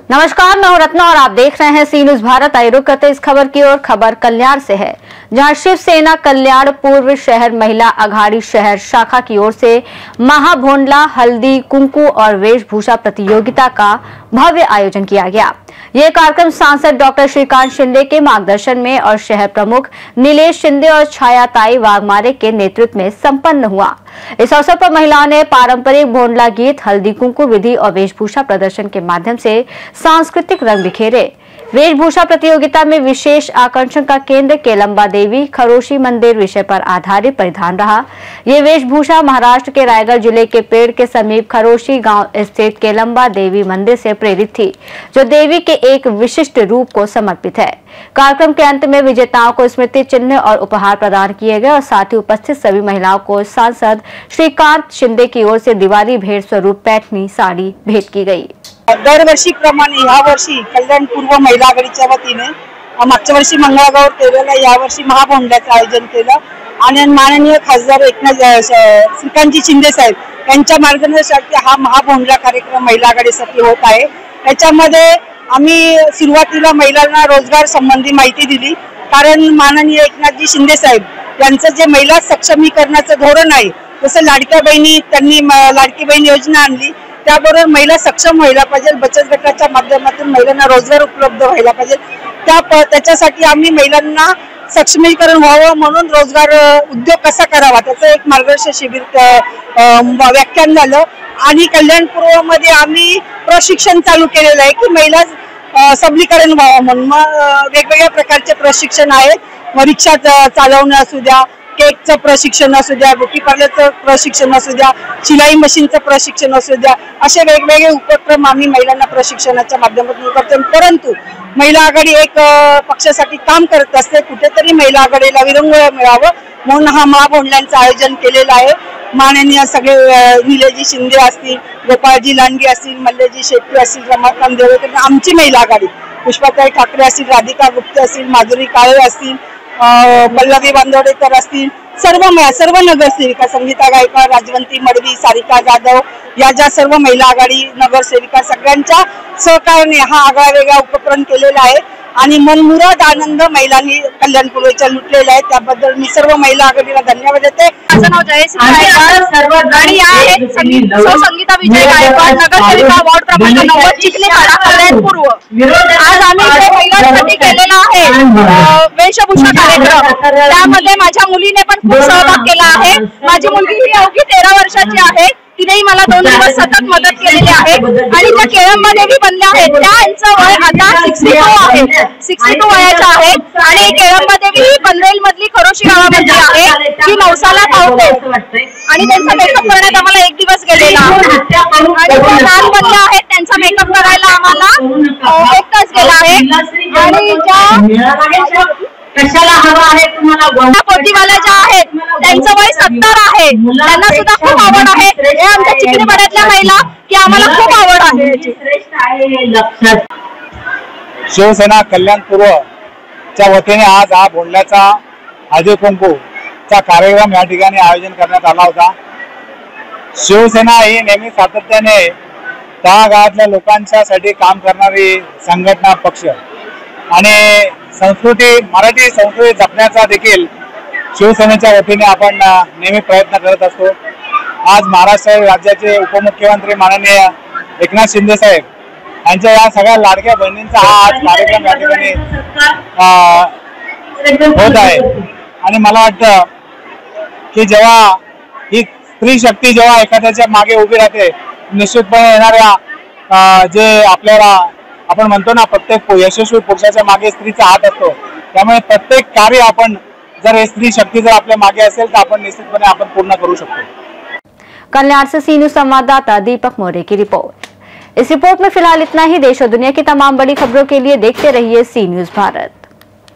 नमस्कार, मैं हूं रत्ना और आप देख रहे हैं सी न्यूज भारत। आइए रुक करते इस खबर की ओर। खबर कल्याण से है, जहां शिवसेना कल्याण पूर्व शहर महिला अघाड़ी शहर शाखा की ओर से महाभोंडला हल्दी कुंकू और वेशभूषा प्रतियोगिता का भव्य आयोजन किया गया। यह कार्यक्रम सांसद डॉक्टर श्रीकांत शिंदे के मार्गदर्शन में और शहर प्रमुख नीलेश शिंदे और छायाताई वाघमारे के नेतृत्व में संपन्न हुआ। इस अवसर पर महिलाओं ने पारंपरिक भोंडला गीत, हल्दी कुंकू विधि और वेशभूषा प्रदर्शन के माध्यम से सांस्कृतिक रंग बिखेरे। वेशभूषा प्रतियोगिता में विशेष आकर्षण का केंद्र केलंबा देवी खरोशी मंदिर विषय पर आधारित परिधान रहा। ये वेशभूषा महाराष्ट्र के रायगढ़ जिले के पेड़ के समीप खरोशी गांव स्थित केलंबा देवी मंदिर से प्रेरित थी, जो देवी के एक विशिष्ट रूप को समर्पित है। कार्यक्रम के अंत में विजेताओं को स्मृति चिन्ह और उपहार प्रदान किए गए और साथ ही उपस्थित सभी महिलाओं को सांसद श्रीकांत शिंदे की ओर से दिवाळी भेंट स्वरूप पैठणी साड़ी भेंट की गई। दरवर्षीप्रमाणे या वर्षी कल्याण पूर्व महिला आघाडीच्या वतीने मागच्या वर्षी मंगळागौर केलेलं, या वर्षी महाभोंडल्याचं आयोजन केलं आणि माननीय खासदार श्रीकांतजी शिंदे साहेब यांच्या मार्गदर्शनाखाली हा महाभोंडला कार्यक्रम महिला आघाडीसाठी होत आहे। त्याच्यामध्ये आम्ही सुरुवातीला महिलांना रोजगार संबंधी माहिती दिली, कारण माननीय एकनाथजी शिंदे साहेब यांचं जे महिला सक्षमीकरणाचं धोरण आहे, जसं लाडक्या बहिणी त्यांनी लाडकी बहीण योजना आणली, त्याबरोबर महिला सक्षम व्हायला पाहिजे, बचत गटाच्या माध्यमातून महिलांना रोजगार उपलब्ध व्हायला पाहिजे। त्याच्यासाठी आम्ही महिलांना सक्षमीकरण व्हावं म्हणून रोजगार उद्योग कसा करावा त्याचं एक मार्गदर्शन शिबिर व्याख्यान झालं आणि कल्याण पूर्व मध्ये आम्ही प्रशिक्षण चालू केलेलं आहे की महिला सबलीकरण व्हावं म्हणून वेगवेगळ्या प्रकारचे प्रशिक्षण आहेत। रिक्षा चालवणं असू द्या, केकचं प्रशिक्षण असू द्या, ब्युटी पार्लरचं प्रशिक्षण असू द्या, शिलाई मशीनचं प्रशिक्षण असू द्या, असे वेगवेगळे उपक्रम आम्ही महिलांना प्रशिक्षणाच्या माध्यमातून करतो। परंतु महिला आघाडी एक पक्षासाठी काम करत असते, कुठेतरी महिला आघाडीला विरंगुळा मिळावं म्हणून हा महाभोंडल्यांचं आयोजन केलेलं आहे। माननीय सगळे निलेशजी शिंदे असतील, गोपाळजी लांडगे असतील, मल्लेजी शेट्टी असतील, रमाकांत देवकर, आमची महिला आघाडी पुष्पाताई ठाकरे असतील, राधिका गुप्ते असतील, माधुरी काळे असतील, पल्लवी बांदोडेकर असतील, सर्व नगरसेविका, संगीता गायकवाड, राजवंती मडवी, सारिका जाधव या ज्या सर्व महिला आघाडी नगरसेविका सगळ्यांच्या सहकार्याने हा आगळा वेगळा उपक्रम केलेला आहे आणि मनमुराद आनंद महिलांनी कल्याण पूर्वेच्या लुटलेला आहे। त्याबद्दल मी सर्व महिला आघाडीला धन्यवाद देते। माझं नाव जयश्री गायकवाड आणि संगीता विजय गायकवाड, नगरसेविका वॉर्ड क्रमांक 90 चिखलीपाडा कल्याण पूर्व। आज आम्ही इथे महिलांसाठी केलेला आहे वेशभूषा कार्यक्रम, त्यामध्ये माझ्या मुलीने पण खूप सहभाग केला आहे। माझी मुलगी ही अवघी 13 वर्षाची आहे, तिनेही मला 2 दिवस सतत मदत केलेली आहे आणि त्या केळंबा देवी बनल्या आहेत, त्यांचं वय आता 62 आहे, 62 वयाच्या आहेत आणि केळंबा देवी ही पनवेल मधली खरोशी गावामधली आहे, ती नवसाला पावते आणि त्यांचा मेकअप करण्यात आम्हाला 1 दिवस गेलेला आणि त्या लहान बनल्या आहेत, त्यांचा मेकअप करायला आम्हाला 1 तास गेला आहे आणि ज्या कशाला हवा आहे तुम्हाला पोटीवाल्या ज्या आहेत त्यांचं वय 70 आहे, त्यांना सुद्धा खूप आवड आहे। हे आमच्या चिखलीपाड्यातल्या महिला की आम्हाला खूप आवड आहे। शिवसेना कल्याण पूर्वच्या वतीने आज हा भोंडल्याचा हळदी कुंकूचा कार्यक्रम या ठिकाणी आयोजन करण्यात आला होता। शिवसेना ही नेहमी सातत्याने तळागाळातल्या लोकांच्यासाठी काम करणारी संघटना, पक्ष आणि मराठी संस्कृती जपण्याचा देखील शिवसेनेच्या वतीने आपण नेहमी प्रयत्न करत असतो। आज महाराष्ट्र राज्याचे उपमुख्यमंत्री माननीय एकनाथ शिंदे साहेब यांच्या या सगळ्या लाडक्या बहिणींचा हा आज कार्यक्रम या ठिकाणी होत आहे आणि मला वाटतं की जेव्हा ही स्त्री शक्ती जेव्हा एखाद्याच्या मागे उभी राहते, निश्चितपणे येणाऱ्या जे आपल्याला आपण म्हणतो ना, प्रत्येक यशस्वी पुरुषाच्या मागे स्त्रीचा हात असतो, त्यामुळे प्रत्येक कार्य आपण जर स्त्री शक्ती जर आपल्या मागे असेल तर आपण निश्चितपणे आपण पूर्ण करू शकतो। कल्याण से सी न्यूज संवाददाता दीपक मौर्य की रिपोर्ट। इस रिपोर्ट में फिलहाल इतना ही। देश और दुनिया की तमाम बड़ी खबरों के लिए देखते रहिए सी न्यूज भारत।